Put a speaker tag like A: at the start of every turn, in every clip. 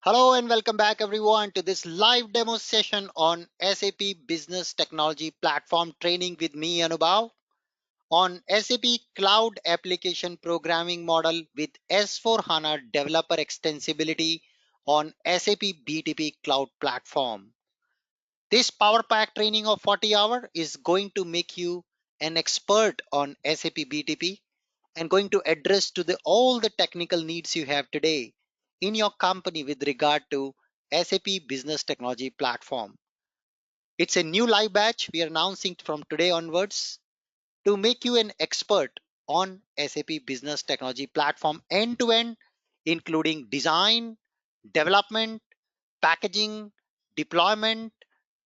A: Hello and welcome back everyone to this live demo session on SAP Business Technology Platform Training with me Anubhav on SAP Cloud Application Programming Model with S/4HANA Developer Extensibility on SAP BTP Cloud Platform. This Power Pack training of 40 hours is going to make you an expert on SAP BTP and going to address to all the technical needs you have today in your company with regard to SAP Business Technology Platform. It's a new live batch we are announcing from today onwards to make you an expert on SAP Business Technology Platform end to end, including design, development, packaging, deployment,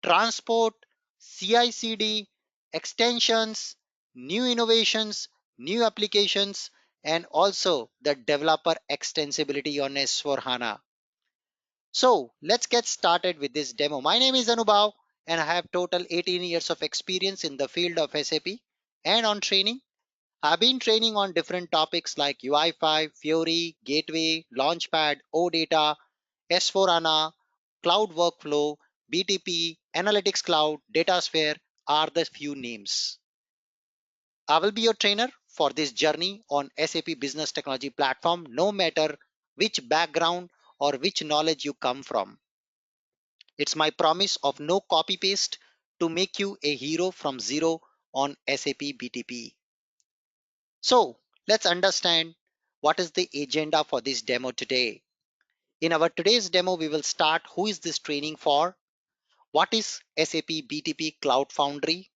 A: transport, CI/CD, extensions, new innovations, new applications, and also the developer extensibility on S/4HANA. So let's get started with this demo. My name is Anubhav and I have total 18 years of experience in the field of SAP and on training. I've been training on different topics like UI5, Fiori, Gateway, Launchpad, OData, S4HANA, Cloud Workflow, BTP, Analytics Cloud, DataSphere are the few names. I will be your trainer for this journey on SAP Business Technology Platform, no matter which background or which knowledge you come from. It's my promise of no copy paste to make you a hero from zero on SAP BTP. So let's understand what is the agenda for this demo today. In our today's demo, we will start who is this training for, what is SAP BTP Cloud Foundry,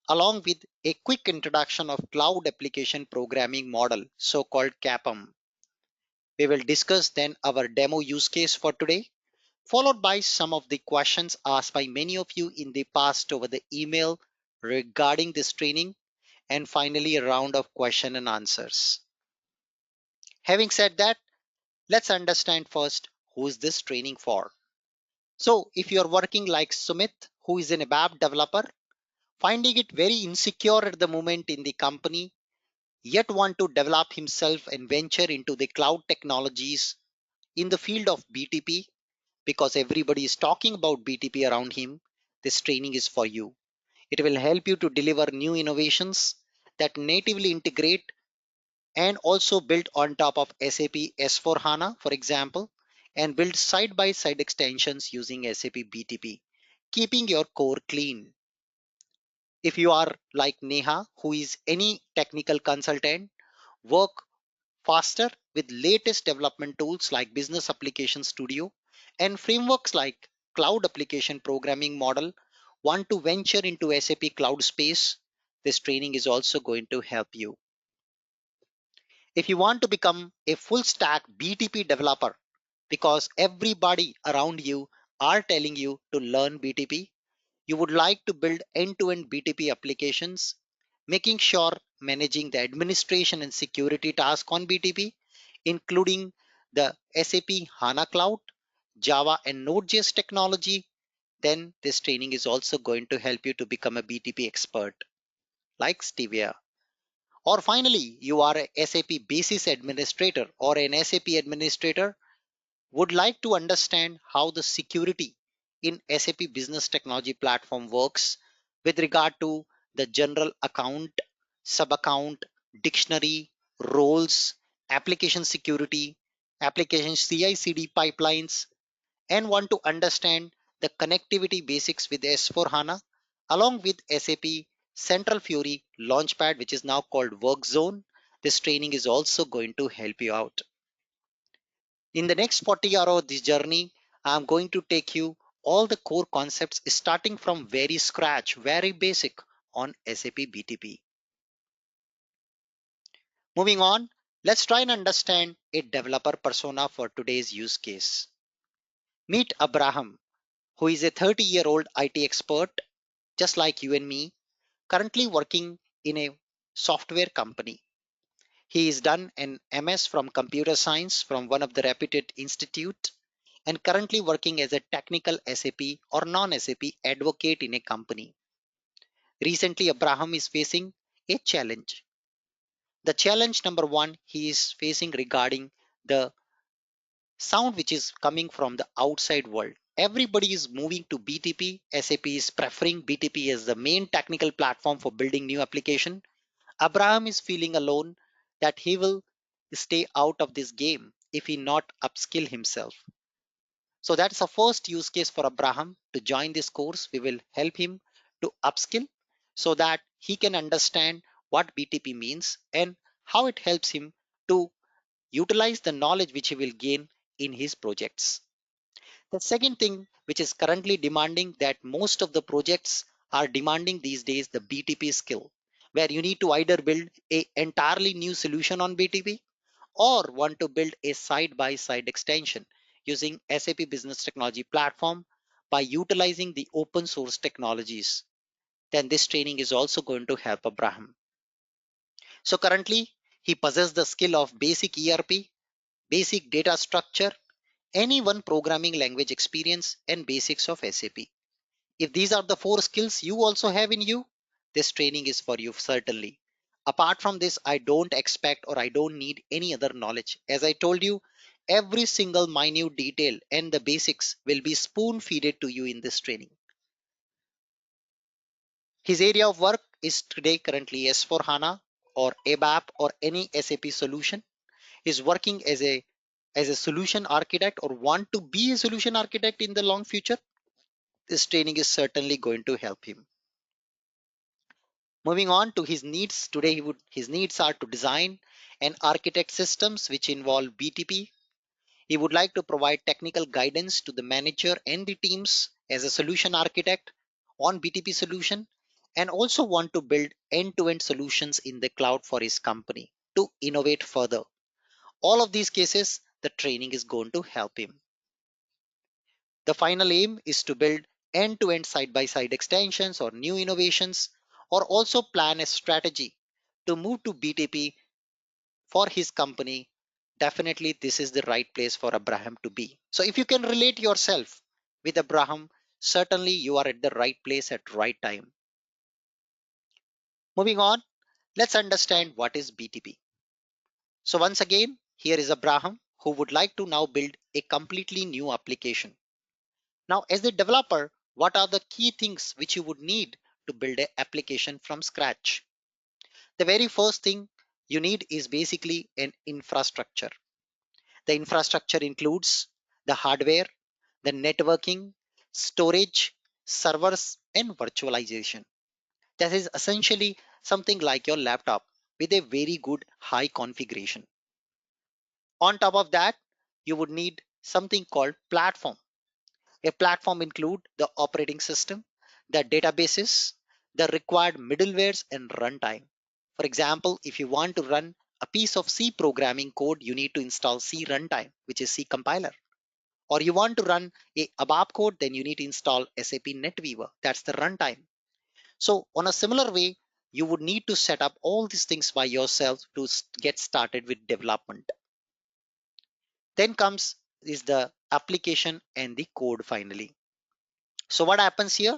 A: along with a quick introduction of Cloud Application Programming Model, so-called CAPM. We will discuss then our demo use case for today, followed by some of the questions asked by many of you in the past over the email regarding this training, and finally a round of question and answers. Having said that, let's understand first who is this training for. So if you're working like Sumit, who is an ABAP developer, finding it very insecure at the moment in the company, yet want to develop himself and venture into the cloud technologies in the field of BTP, because everybody is talking about BTP around him, this training is for you. It will help you to deliver new innovations that natively integrate and also build on top of SAP S/4HANA, for example, and build side-by-side extensions using SAP BTP, keeping your core clean. If you are like Neha, who is any technical consultant, work faster with latest development tools like Business Application Studio and frameworks like Cloud Application Programming Model, want to venture into SAP Cloud space, this training is also going to help you. If you want to become a full stack BTP developer, because everybody around you are telling you to learn BTP, you would like to build end-to-end BTP applications, making sure managing the administration and security tasks on BTP, including the SAP HANA Cloud, Java and Node.js technology, then this training is also going to help you to become a BTP expert like Stevia. Or finally, you are a SAP Basis Administrator or an SAP Administrator, would like to understand how the security in SAP Business Technology Platform works with regard to the general account, sub-account, dictionary, roles, application security, application CI/CD pipelines, and want to understand the connectivity basics with S/4HANA along with SAP Central Fiori Launchpad, which is now called Work Zone. This training is also going to help you out. In the next 40 hours of this journey, I'm going to take you all the core concepts starting from very scratch, very basic on SAP BTP. Moving on, let's try and understand a developer persona for today's use case. Meet Abraham, who is a 30-year-old IT expert, just like you and me, currently working in a software company. He is done an MS from computer science from one of the reputed institute and currently working as a technical SAP or non-SAP advocate in a company. Recently, Abraham is facing a challenge. The challenge number one he is facing regarding the sound which is coming from the outside world. Everybody is moving to BTP. SAP is preferring BTP as the main technical platform for building new application. Abraham is feeling alone that he will stay out of this game if he not upskill himself. So that's the first use case for Abraham to join this course. We will help him to upskill so that he can understand what BTP means and how it helps him to utilize the knowledge which he will gain in his projects. The second thing which is currently demanding that most of the projects are demanding these days the BTP skill, where you need to either build a entirely new solution on BTP or want to build a side-by-side extension using SAP Business Technology Platform by utilizing the open source technologies. Then this training is also going to help Abraham. So currently he possesses the skill of basic ERP, basic data structure, any one programming language experience and basics of SAP. If these are the four skills you also have in you, this training is for you certainly. Apart from this, I don't expect or I don't need any other knowledge. As I told you, every single minute detail and the basics will be spoon feeded to you in this training. His area of work is today currently S4 HANA or ABAP or any SAP solution. He's working as a solution architect or want to be a solution architect in the long future. This training is certainly going to help him. Moving on to his needs, today his needs are to design and architect systems which involve BTP. He would like to provide technical guidance to the manager and the teams as a solution architect on BTP solution and also want to build end-to-end solutions in the cloud for his company to innovate further. All of these cases, the training is going to help him. The final aim is to build end-to-end side-by-side extensions or new innovations, or also plan a strategy to move to BTP for his company. Definitely, this is the right place for Abraham to be. So if you can relate yourself with Abraham, certainly you are at the right place at right time. Moving on, let's understand what is BTP. So once again, here is Abraham who would like to now build a completely new application. Now, as a developer, what are the key things which you would need to build an application from scratch? The very first thing you need is basically an infrastructure. The infrastructure includes the hardware, the networking, storage, servers, and virtualization. That is essentially something like your laptop with a very good high configuration. On top of that, you would need something called platform. A platform include the operating system, the databases, the required middlewares and runtime. For example, if you want to run a piece of C programming code, you need to install C runtime, which is C compiler. Or you want to run a ABAP code, then you need to install SAP NetWeaver. That's the runtime. So on a similar way, you would need to set up all these things by yourself to get started with development. Then comes is the application and the code finally. So what happens here?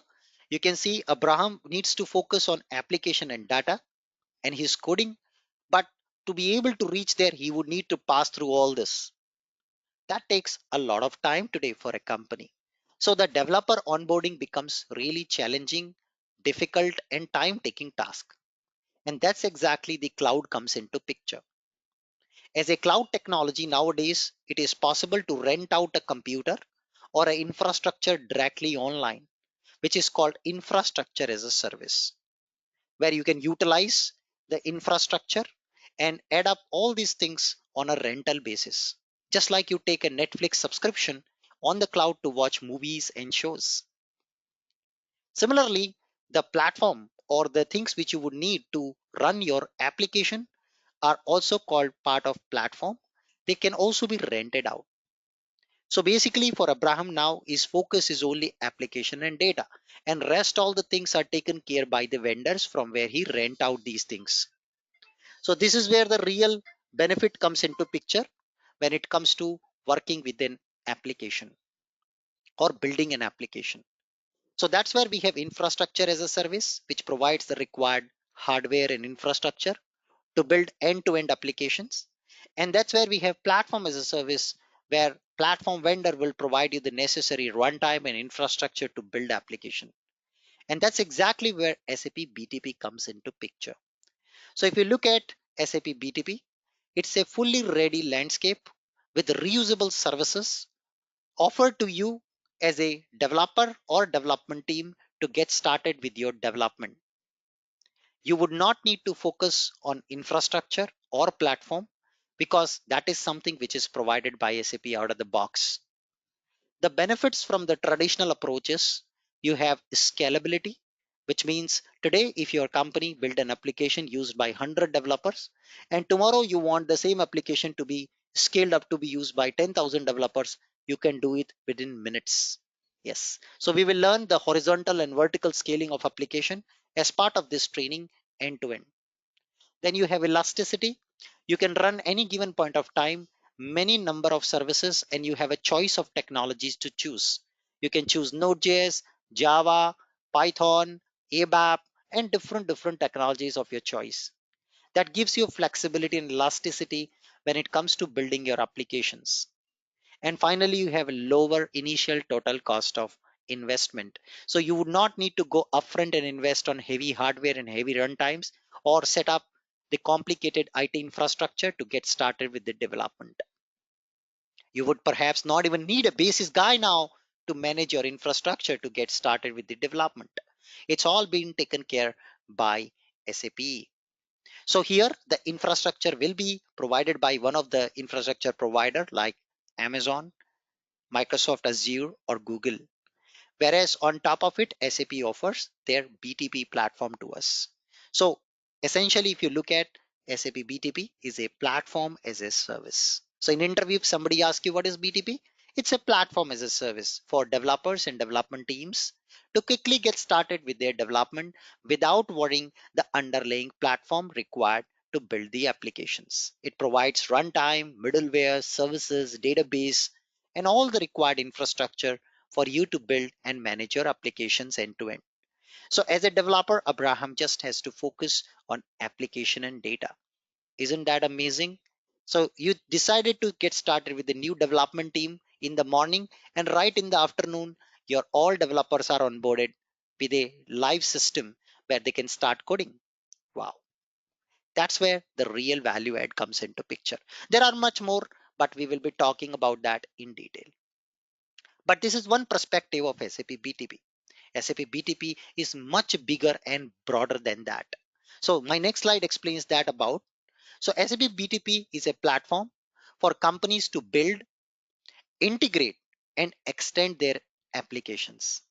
A: You can see Abraham needs to focus on application and data and his coding, but to be able to reach there, he would need to pass through all this. That takes a lot of time today for a company. So the developer onboarding becomes really challenging, difficult, and time-taking task. And that's exactly the cloud comes into picture. As a cloud technology nowadays, it is possible to rent out a computer or an infrastructure directly online, which is called infrastructure as a service, where you can utilize the infrastructure and add up all these things on a rental basis. Just like you take a Netflix subscription on the cloud to watch movies and shows. Similarly, the platform or the things which you would need to run your application are also called part of platform. They can also be rented out. So basically for Abraham now, his focus is only application and data, and rest all the things are taken care by the vendors from where he rent out these things. So this is where the real benefit comes into picture when it comes to working with an application or building an application. So that's where we have infrastructure as a service, which provides the required hardware and infrastructure to build end-to-end applications. And that's where we have platform as a service, where platform vendor will provide you the necessary runtime and infrastructure to build application. And that's exactly where SAP BTP comes into picture. So if you look at SAP BTP, it's a fully ready landscape with reusable services offered to you as a developer or development team to get started with your development. You would not need to focus on infrastructure or platform because that is something which is provided by SAP out of the box. The benefits from the traditional approaches, you have scalability, which means today if your company built an application used by 100 developers and tomorrow you want the same application to be scaled up to be used by 10,000 developers, you can do it within minutes. Yes. So we will learn the horizontal and vertical scaling of application as part of this training end to end. Then you have elasticity. You can run any given point of time, many number of services, and you have a choice of technologies to choose. You can choose Node.js, Java, Python, ABAP, and different technologies of your choice. That gives you flexibility and elasticity when it comes to building your applications. And finally, you have a lower initial total cost of investment. So you would not need to go upfront and invest on heavy hardware and heavy runtimes or set up the complicated IT infrastructure to get started with the development. You would perhaps not even need a basis guy now to manage your infrastructure to get started with the development. It's all being taken care by SAP. So here the infrastructure will be provided by one of the infrastructure provider like Amazon, Microsoft Azure, or Google. Whereas on top of it, SAP offers their BTP platform to us. So essentially, if you look at SAP BTP is a platform as a service. So in interview, if somebody asks you what is BTP, it's a platform as a service for developers and development teams to quickly get started with their development without worrying the underlying platform required to build the applications. It provides runtime, middleware, services, database, and all the required infrastructure for you to build and manage your applications end to end. So as a developer, Abraham just has to focus on application and data. Isn't that amazing? So you decided to get started with the new development team in the morning, and right in the afternoon, your all developers are onboarded with a live system where they can start coding. Wow. That's where the real value add comes into picture. There are much more, but we will be talking about that in detail. But this is one perspective of SAP BTP. SAP BTP is much bigger and broader than that. So my next slide explains that about. So SAP BTP is a platform for companies to build, integrate, and extend their applications.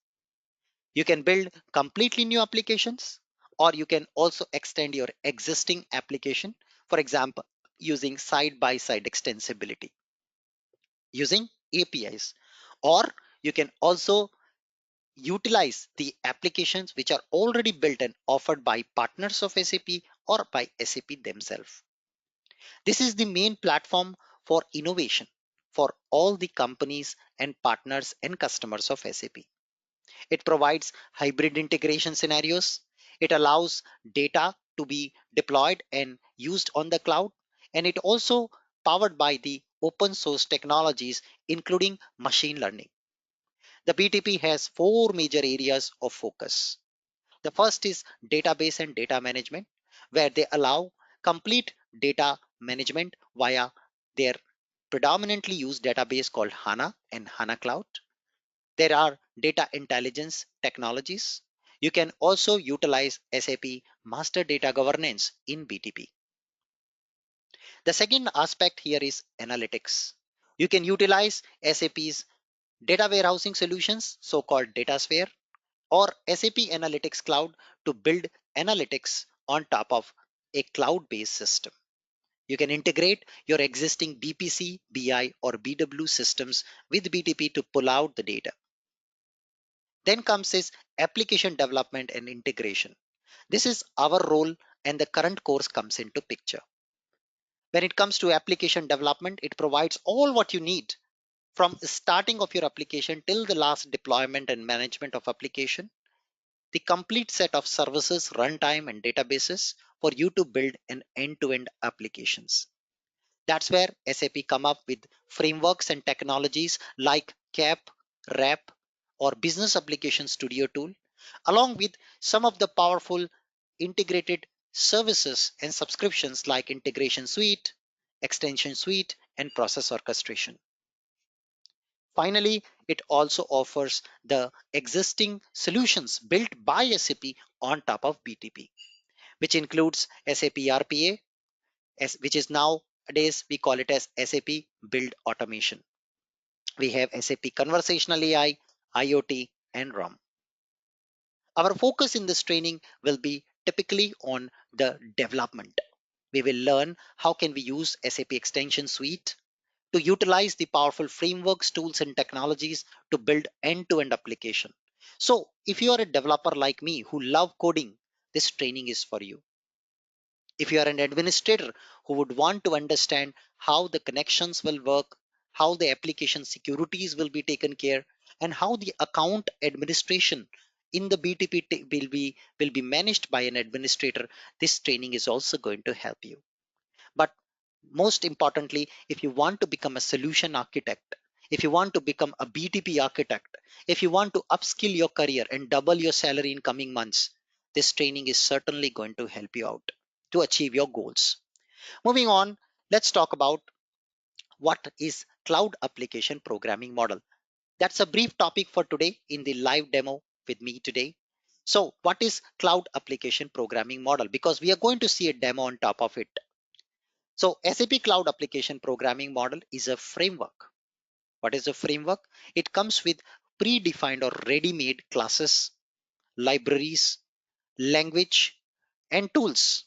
A: You can build completely new applications, or you can also extend your existing application, for example, using side-by-side extensibility, using APIs, or you can also utilize the applications which are already built and offered by partners of SAP or by SAP themselves. This is the main platform for innovation for all the companies and partners and customers of SAP. It provides hybrid integration scenarios. It allows data to be deployed and used on the cloud. And it also powered by the open source technologies, including machine learning. The BTP has four major areas of focus. The first is database and data management, where they allow complete data management via their predominantly used database called HANA and HANA Cloud. There are data intelligence technologies. You can also utilize SAP Master Data Governance in BTP. The second aspect here is analytics. You can utilize SAP's data warehousing solutions, so-called DataSphere, or SAP Analytics Cloud to build analytics on top of a cloud-based system. You can integrate your existing BPC, BI, or BW systems with BTP to pull out the data. Then comes this application development and integration. This is our role and the current course comes into picture. When it comes to application development, it provides all what you need from starting of your application till the last deployment and management of application, the complete set of services, runtime, and databases for you to build an end-to-end applications. That's where SAP come up with frameworks and technologies like CAP, RAP, or Business Application Studio tool, along with some of the powerful integrated services and subscriptions like Integration Suite, Extension Suite, and Process Orchestration. Finally, it also offers the existing solutions built by SAP on top of BTP, which includes SAP RPA, which is nowadays we call it as SAP Build Automation. We have SAP Conversational AI, IoT, and RUM. Our focus in this training will be typically on the development. We will learn how can we use SAP Extension Suite to utilize the powerful frameworks, tools, and technologies to build end-to-end application. So if you are a developer like me who love coding, this training is for you. If you are an administrator who would want to understand how the connections will work, how the application securities will be taken care, and how the account administration in the BTP will be managed by an administrator, this training is also going to help you. But most importantly, if you want to become a solution architect, if you want to become a BTP architect, if you want to upskill your career and double your salary in coming months, this training is certainly going to help you out to achieve your goals. Moving on, let's talk about what is cloud application programming model. That's a brief topic for today in the live demo with me today. So what is cloud application programming model? Because we are going to see a demo on top of it. So SAP Cloud Application Programming Model is a framework. What is a framework? It comes with predefined or ready-made classes, libraries, language, and tools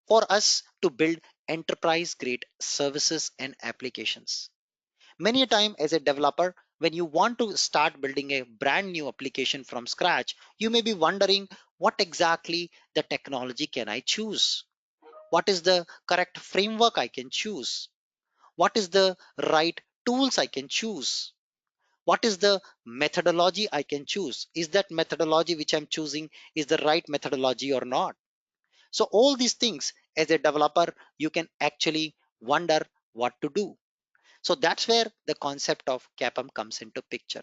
A: for us to build enterprise-grade services and applications. Many a time as a developer, when you want to start building a brand new application from scratch, you may be wondering what exactly the technology can I choose? What is the correct framework I can choose? What is the right tools I can choose? What is the methodology I can choose? Is that methodology which I'm choosing is the right methodology or not? So all these things as a developer, you can actually wonder what to do. So that's where the concept of CAPM comes into picture.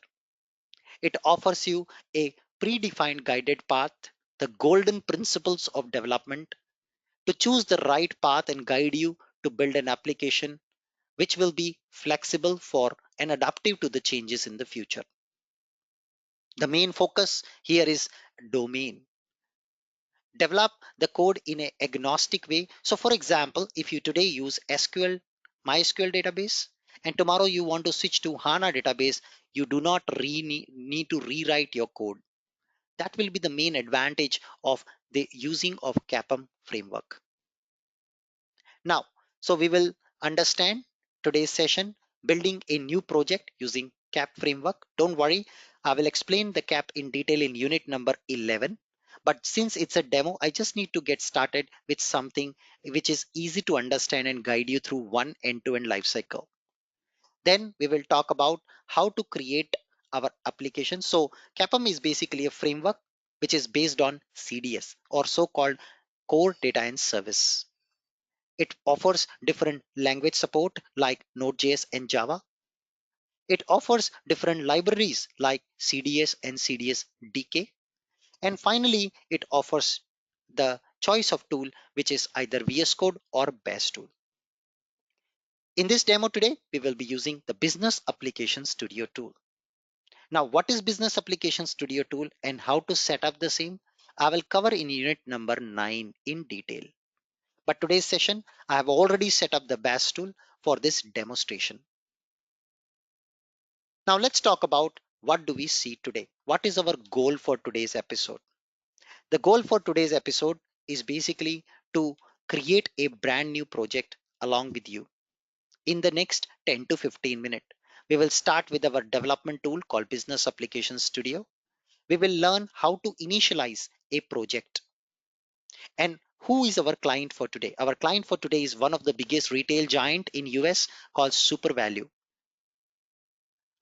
A: It offers you a predefined guided path, the golden principles of development to choose the right path and guide you to build an application which will be flexible for and adaptive to the changes in the future. The main focus here is domain. Develop the code in an agnostic way. So for example, if you today use SQL, MySQL database, and tomorrow you want to switch to HANA database, you do not need to rewrite your code. That will be the main advantage of the using of CAPM framework. Now, so we will understand today's session building a new project using CAP framework. Don't worry, I will explain the CAP in detail in unit number 11. But since it's a demo, I just need to get started with something which is easy to understand and guide you through one end-to-end life cycle. Then we will talk about how to create our application. So CAPM is basically a framework which is based on CDS or so-called core data and service. It offers different language support like Node.js and Java. It offers different libraries like CDS and CDS DK. And finally, it offers the choice of tool, which is either VS Code or BAS tool. In this demo today, we will be using the Business Application Studio tool. Now, what is Business Application Studio tool and how to set up the same? I will cover in unit number 9 in detail. But today's session, I have already set up the BAS tool for this demonstration. Now let's talk about what do we see today. What is our goal for today's episode? The goal for today's episode is basically to create a brand new project along with you. In the next 10 to 15 minutes, we will start with our development tool called Business Application Studio. We will learn how to initialize a project. And who is our client for today? Our client for today is one of the biggest retail giant in US called Super Value.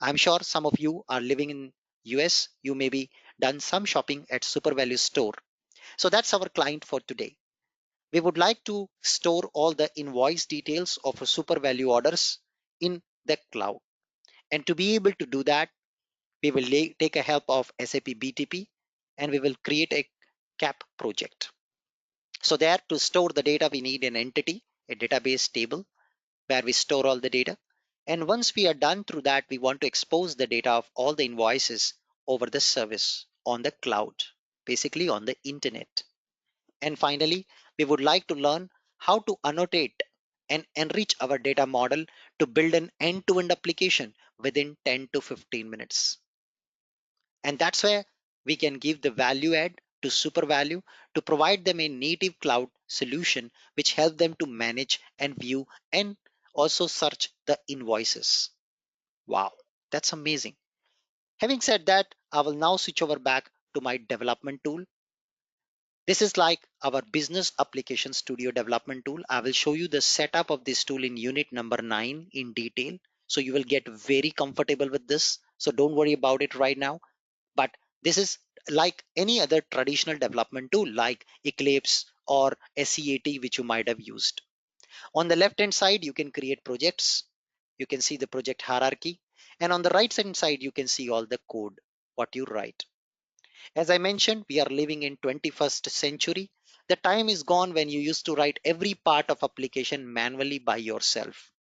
A: I'm sure some of you are living in US. You maybe done some shopping at Super Value store. So that's our client for today. We would like to store all the invoice details of a super value orders in the cloud. And to be able to do that, we will take a help of SAP BTP and we will create a CAP project. So there, to store the data, we need an entity, a database table where we store all the data. And once we are done through that, we want to expose the data of all the invoices over the service on the cloud, basically on the internet. And finally, we would like to learn how to annotate and enrich our data model to build an end-to-end application within 10 to 15 minutes. And that's where we can give the value add to super value to provide them a native cloud solution which help them to manage and view and also search the invoices. Wow, that's amazing. Having said that, I will now switch over back to my development tool. This is like our business application studio development tool. I will show you the setup of this tool in unit number 9 in detail. So you will get very comfortable with this. So don't worry about it right now. But this is like any other traditional development tool like Eclipse or SCAT, which you might have used. On the left hand side, you can create projects. You can see the project hierarchy. And on the right hand side, you can see all the code, what you write. As I mentioned, we are living in 21st century. The time is gone when you used to write every part of application manually by yourself.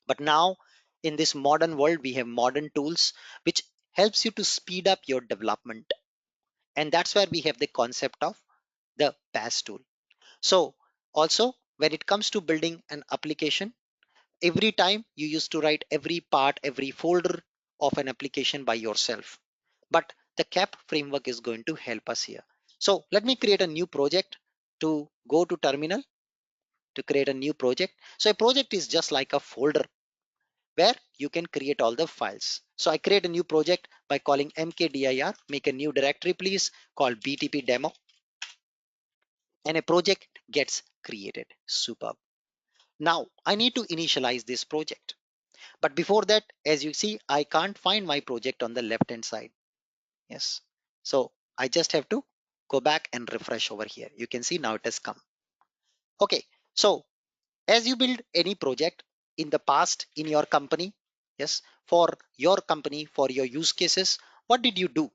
A: But now in this modern world, we have modern tools which helps you to speed up your development. And that's where we have the concept of the PaaS tool. So also when it comes to building an application, every time you used to write every part, every folder of an application by yourself. But the CAP framework is going to help us here. So let me create a new project to go to terminal to create a new project. So a project is just like a folder where you can create all the files. So I create a new project by calling mkdir, make a new directory please, called BTP demo, and a project gets created. Superb. Now I need to initialize this project. But before that, as you see, I can't find my project on the left hand side. Yes. So I just have to go back and refresh over here. You can see now it has come. Okay. So as you build any project in the past in your company, yes, for your company, for your use cases, what did you do?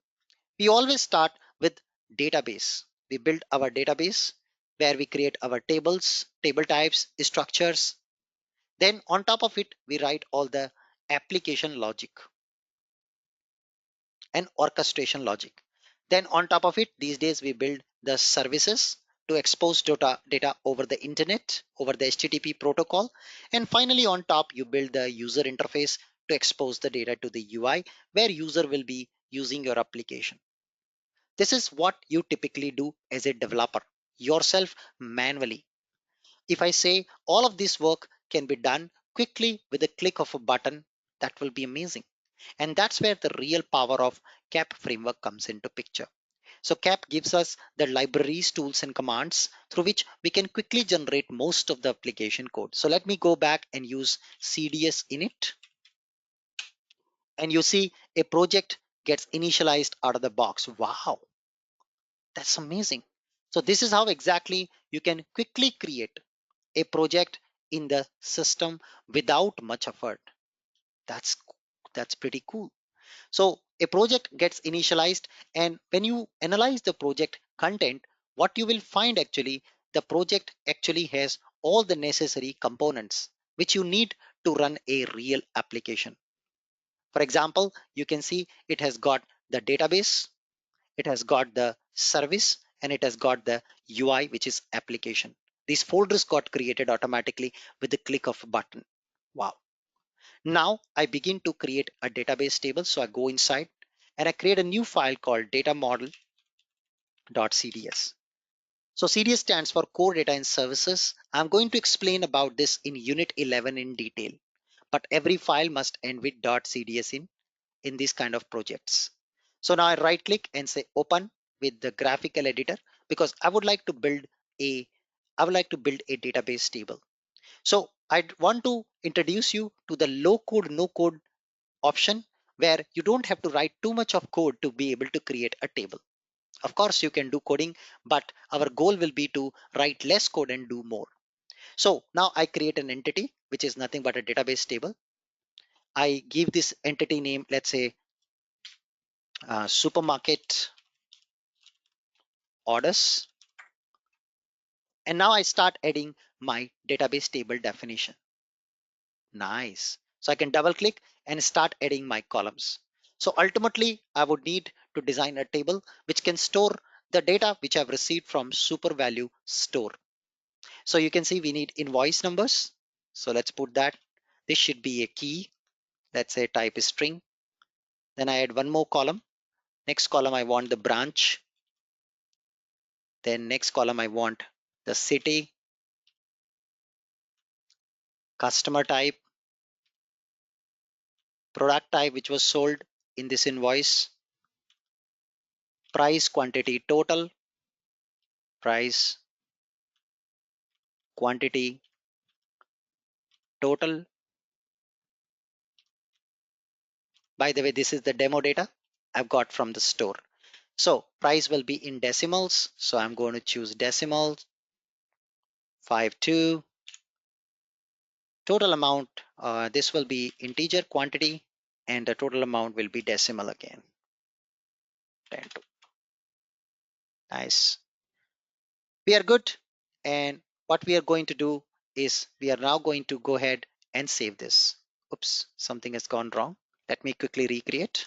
A: We always start with database. We build our database where we create our tables, table types, structures. Then on top of it, we write all the application logic and orchestration logic. Then on top of it, these days we build the services to expose data over the internet, over the HTTP protocol. And finally, on top, you build the user interface to expose the data to the UI where user will be using your application. This is what you typically do as a developer yourself manually. If I say all of this work can be done quickly with a click of a button, that will be amazing. And that's where the real power of CAP framework comes into picture. So CAP gives us the libraries, tools, and commands through which we can quickly generate most of the application code. So let me go back and use CDS init. And you see a project gets initialized out of the box. Wow, that's amazing. So this is how exactly you can quickly create a project in the system without much effort. That's that's pretty cool. So a project gets initialized, and when you analyze the project content, what you will find actually, the project actually has all the necessary components which you need to run a real application. For example, you can see it has got the database, it has got the service, and it has got the UI, which is application. These folders got created automatically with the click of a button. Wow. Now I begin to create a database table. So I go inside and I create a new file called data model.cds. So CDS stands for core data and services. I'm going to explain about this in unit 11 in detail, but every file must end with .cds in these kind of projects. So now I right click and say open with the graphical editor because I would like to build a database table. So I want to introduce you to the low code, no code option where you don't have to write too much of code to be able to create a table. Of course, you can do coding, but our goal will be to write less code and do more. So now I create an entity, which is nothing but a database table. I give this entity name, let's say supermarket orders. And now I start adding my database table definition. Nice. So I can double click and start adding my columns. So ultimately, I would need to design a table which can store the data which I've received from super value store. So you can see we need invoice numbers. So let's put that. This should be a key. Let's say type is string. Then I add one more column. Next column, I want the branch. Then next column, I want the city, customer type, product type which was sold in this invoice, price, quantity, total, price, quantity, total. By the way, this is the demo data I've got from the store. So price will be in decimals. So I'm going to choose decimals, 52. Total amount, this will be integer quantity, and the total amount will be decimal again. 10 to. Nice. We are good. And what we are going to do is we are now going to go ahead and save this. Oops, something has gone wrong. Let me quickly recreate.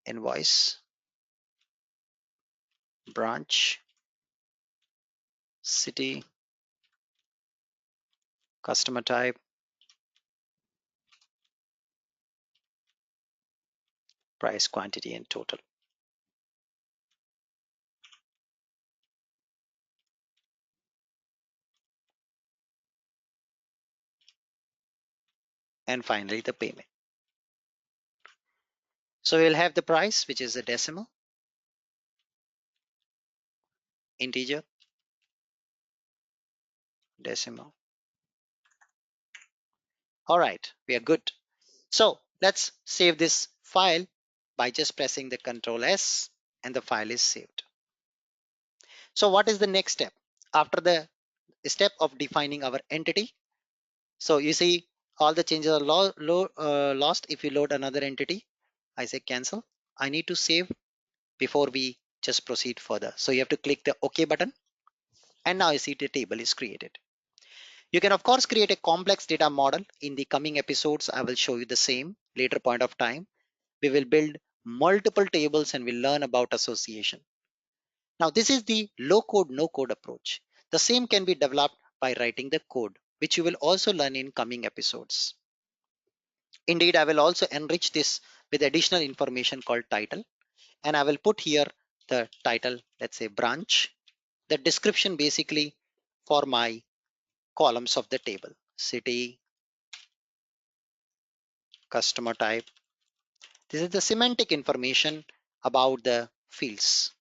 A: Invoice, branch, city, customer type, price, quantity, and total. And finally, the payment. So we'll have the price, which is a decimal, integer, decimal. All right, we are good. So let's save this file by just pressing the Control S, and the file is saved. So what is the next step? After the step of defining our entity, so you see all the changes are lost if you load another entity. I say cancel. I need to save before we just proceed further. So you have to click the OK button, and now you see the table is created. You can of course create a complex data model. In the coming episodes, I will show you the same later point of time. We will build multiple tables and we'll learn about association. Now this is the low code, no code approach. The same can be developed by writing the code, which you will also learn in coming episodes. Indeed, I will also enrich this with additional information called title, and I will put here the title, let's say branch, the description basically for my columns of the table, city, customer type. This is the semantic information about the fields.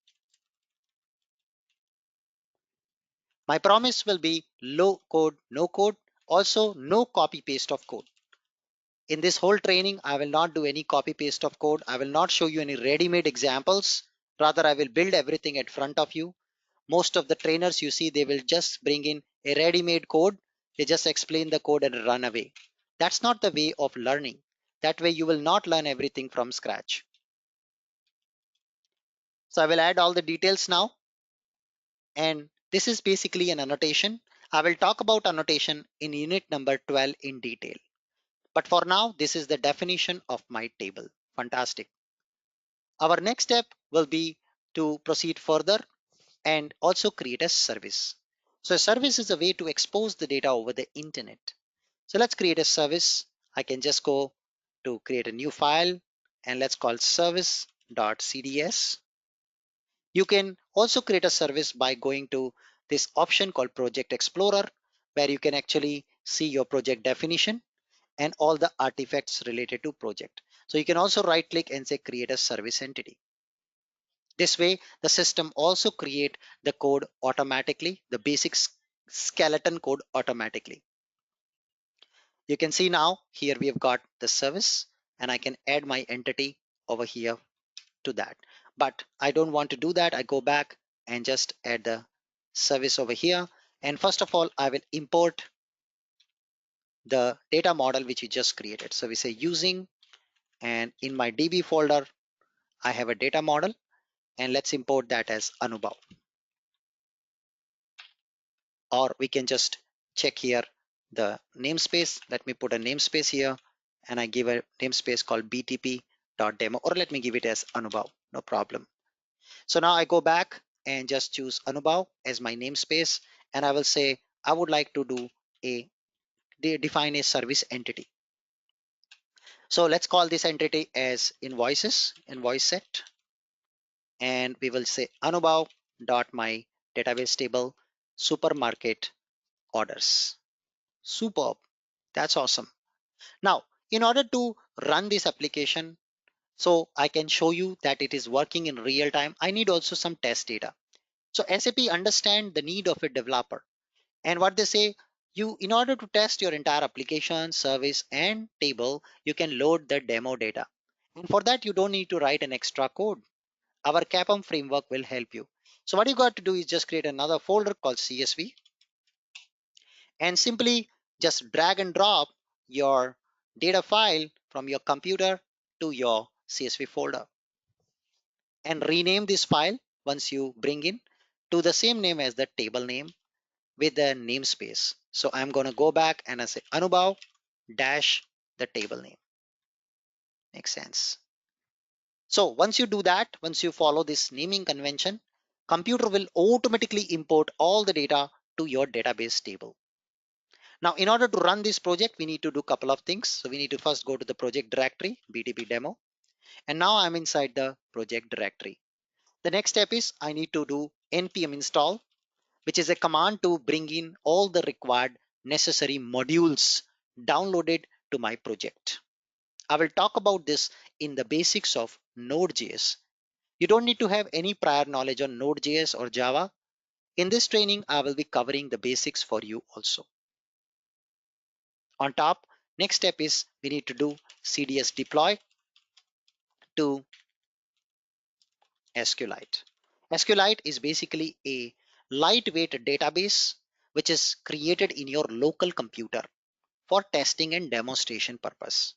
A: My promise will be low code, no code, also no copy paste of code. In this whole training, I will not do any copy paste of code. I will not show you any ready-made examples. Rather, I will build everything at front of you. Most of the trainers you see, they will just bring in a ready-made code. They just explain the code and run away. That's not the way of learning. That way you will not learn everything from scratch. So I will add all the details now. And this is basically an annotation. I will talk about annotation in unit number 12 in detail. But for now, this is the definition of my table. Fantastic. Our next step will be to proceed further and also create a service. So a service is a way to expose the data over the internet. So let's create a service. I can just go to create a new file and let's call service.cds. You can also create a service by going to this option called Project Explorer, where you can actually see your project definition and all the artifacts related to project. So you can also right click and say create a service entity. This way, the system also create the code automatically, the basic skeleton code automatically. You can see now here we have got the service, and I can add my entity over here to that. But I don't want to do that. I go back and just add the service over here. And first of all, I will import the data model which we just created. So we say using, and in my DB folder, I have a data model, and let's import that as Anubhav. Or we can just check here the namespace. Let me put a namespace here, and I give a namespace called btp.demo, or let me give it as Anubhav, no problem. So now I go back and just choose Anubhav as my namespace, and I will say I would like to do a define a service entity. So let's call this entity as invoices, invoice set, and we will say Anubhav dot my database table supermarket orders. Superb. That's awesome. Now, in order to run this application, so I can show you that it is working in real time, I need also some test data. So SAP understand the need of a developer, and what they say, you in order to test your entire application, service, and table, you can load the demo data. And for that, you don't need to write an extra code. Our CAPM framework will help you. So what you got to do is just create another folder called CSV, and simply just drag and drop your data file from your computer to your CSV folder, and rename this file once you bring in to the same name as the table name with the namespace. So I'm going to go back and I say Anubhav dash the table name. Makes sense. So once you do that, once you follow this naming convention, computer will automatically import all the data to your database table. Now, in order to run this project, we need to do a couple of things. So we need to first go to the project directory, BTP demo. And now I'm inside the project directory. The next step is I need to do npm install, which is a command to bring in all the required necessary modules downloaded to my project. I will talk about this in the basics of Node.js. You don't need to have any prior knowledge on Node.js or Java. In this training, I will be covering the basics for you also. On top, next step is we need to do CDS deploy to SQLite. SQLite is basically a lightweight database which is created in your local computer for testing and demonstration purpose.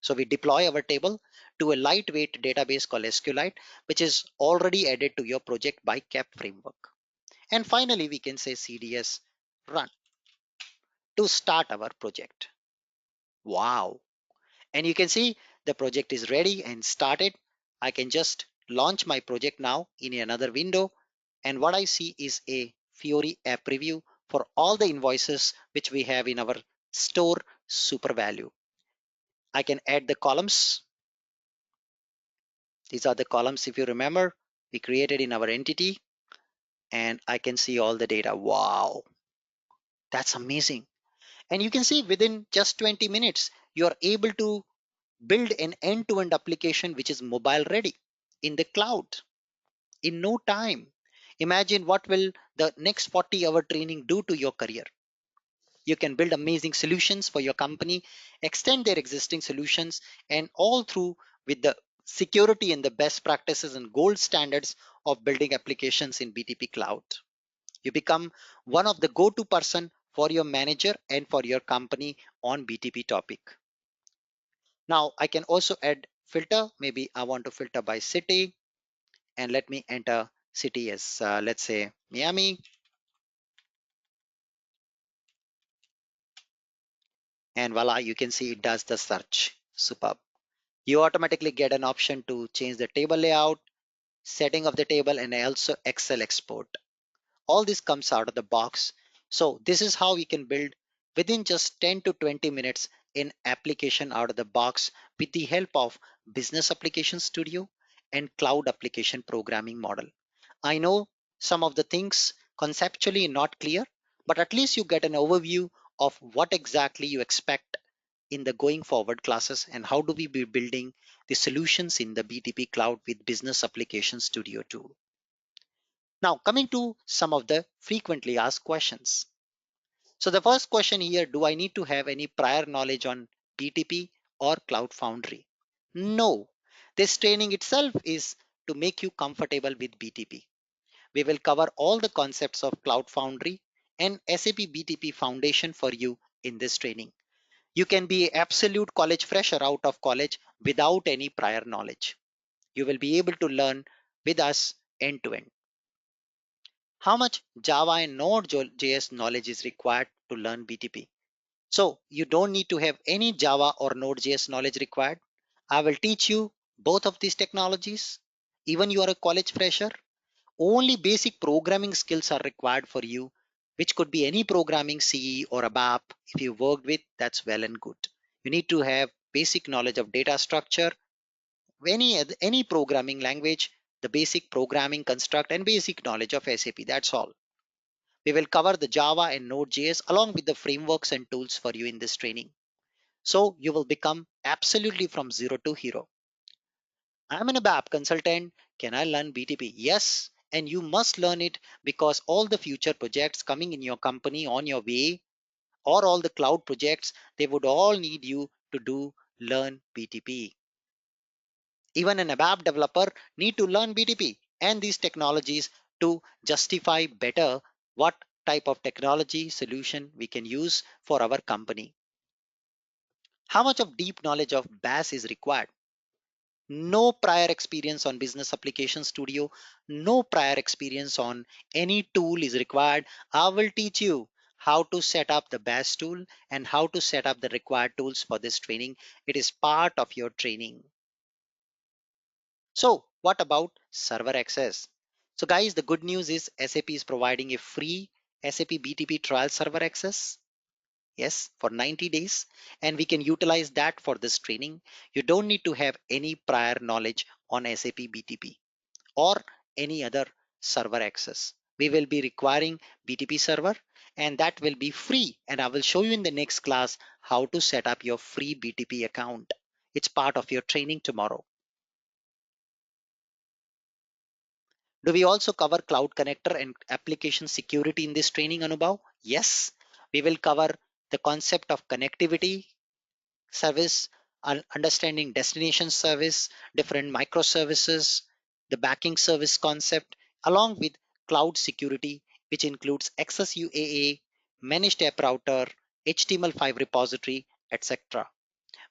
A: So we deploy our table to a lightweight database called SQLite, which is already added to your project by CAP framework. And finally, we can say CDS run to start our project. Wow. And you can see the project is ready and started. I can just launch my project now in another window. And what I see is a Fiori app preview for all the invoices which we have in our store super value. I can add the columns. These are the columns, if you remember, we created in our entity, and I can see all the data. Wow, that's amazing. And you can see within just 20 minutes, you are able to build an end-to-end application which is mobile ready in the cloud in no time. Imagine what will the next 40-hour training do to your career. You can build amazing solutions for your company, extend their existing solutions, and all through with the security and the best practices and gold standards of building applications in BTP Cloud. You become one of the go-to person for your manager and for your company on BTP topic. Now I can also add filter. Maybe I want to filter by city, and let me enter city as let's say Miami, and voila, you can see it does the search. Superb. You automatically get an option to change the table layout, setting of the table, and also Excel export. All this comes out of the box. So this is how we can build within just 10 to 20 minutes in application out of the box with the help of Business Application Studio and Cloud Application Programming Model. I know some of the things conceptually not clear, but at least you get an overview of what exactly you expect in the going forward classes and how do we be building the solutions in the BTP Cloud with Business Application Studio tool. Now, coming to some of the frequently asked questions. So the first question here, do I need to have any prior knowledge on BTP or Cloud Foundry? No, this training itself is to make you comfortable with BTP. We will cover all the concepts of Cloud Foundry and SAP BTP Foundation for you in this training. You can be absolute college fresher out of college without any prior knowledge. You will be able to learn with us end to end. How much Java and Node.js knowledge is required to learn BTP? So you don't need to have any Java or Node.js knowledge required. I will teach you both of these technologies. Even you are a college fresher, only basic programming skills are required for you, which could be any programming CE or ABAP. If you worked with, that's well and good. You need to have basic knowledge of data structure, any programming language, the basic programming construct and basic knowledge of SAP. That's all. We will cover the Java and Node.js along with the frameworks and tools for you in this training. So you will become absolutely from zero to hero. I'm an ABAP consultant. Can I learn BTP? Yes, and you must learn it because all the future projects coming in your company on your way or all the cloud projects, they would all need you to learn BTP. Even an ABAP developer need to learn BTP and these technologies to justify better what type of technology solution we can use for our company. How much of deep knowledge of BAS is required? No prior experience on Business Application Studio, no prior experience on any tool is required. I will teach you how to set up the BAS tool and how to set up the required tools for this training. It is part of your training. So what about server access? So guys, the good news is SAP is providing a free SAP BTP trial server access. Yes, for 90 days, and we can utilize that for this training. You don't need to have any prior knowledge on SAP BTP or any other server access. We will be requiring BTP server and that will be free. And I will show you in the next class how to set up your free BTP account. It's part of your training tomorrow. Do we also cover cloud connector and application security in this training, Anubhav? Yes, we will cover the concept of connectivity, service, understanding destination service, different microservices, the backing service concept, along with cloud security, which includes access UAA, managed app router, HTML5 repository, etc.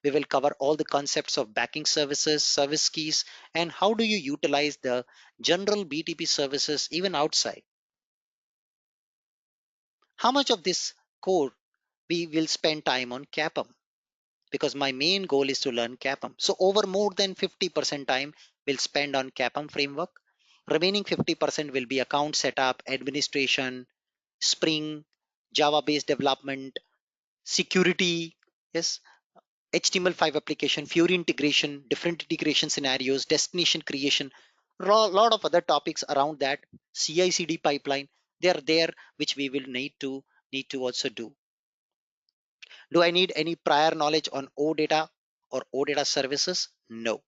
A: We will cover all the concepts of backing services, service keys, and how do you utilize the general BTP services even outside. How much of this core we will spend time on CAPM? Because my main goal is to learn CAPM. So over more than 50% time will spend on CAPM framework. Remaining 50% will be account setup, administration, Spring, Java-based development, security, yes, HTML5 application, Fury integration, different integration scenarios, destination creation, lot of other topics around that, CI/CD pipeline, they are there, which we will need to also do. Do I need any prior knowledge on OData or OData services? No.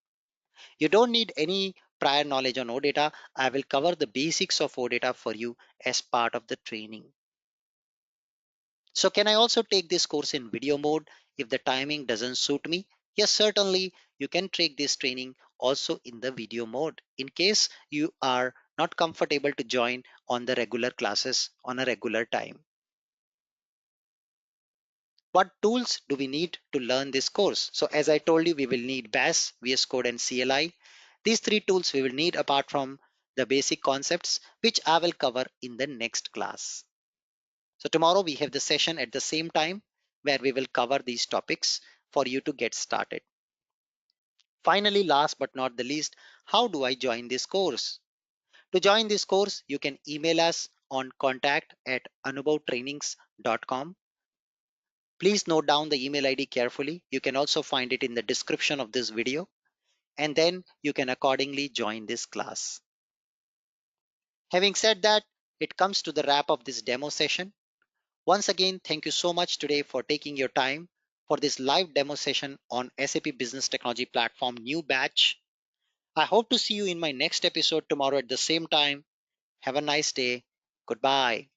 A: You don't need any prior knowledge on OData. I will cover the basics of OData for you as part of the training. So can I also take this course in video mode if the timing doesn't suit me? Yes, certainly you can take this training also in the video mode in case you are not comfortable to join on the regular classes on a regular time. What tools do we need to learn this course? So as I told you, we will need BAS, VS Code and CLI. These three tools we will need apart from the basic concepts, which I will cover in the next class. So tomorrow we have the session at the same time where we will cover these topics for you to get started. Finally, last but not the least, how do I join this course? To join this course, you can email us on contact@anubhavtrainings.com. Please note down the email ID carefully. You can also find it in the description of this video, and then you can accordingly join this class. Having said that, it comes to the wrap of this demo session. Once again, thank you so much today for taking your time for this live demo session on SAP Business Technology Platform new batch. I hope to see you in my next episode tomorrow at the same time. Have a nice day. Goodbye.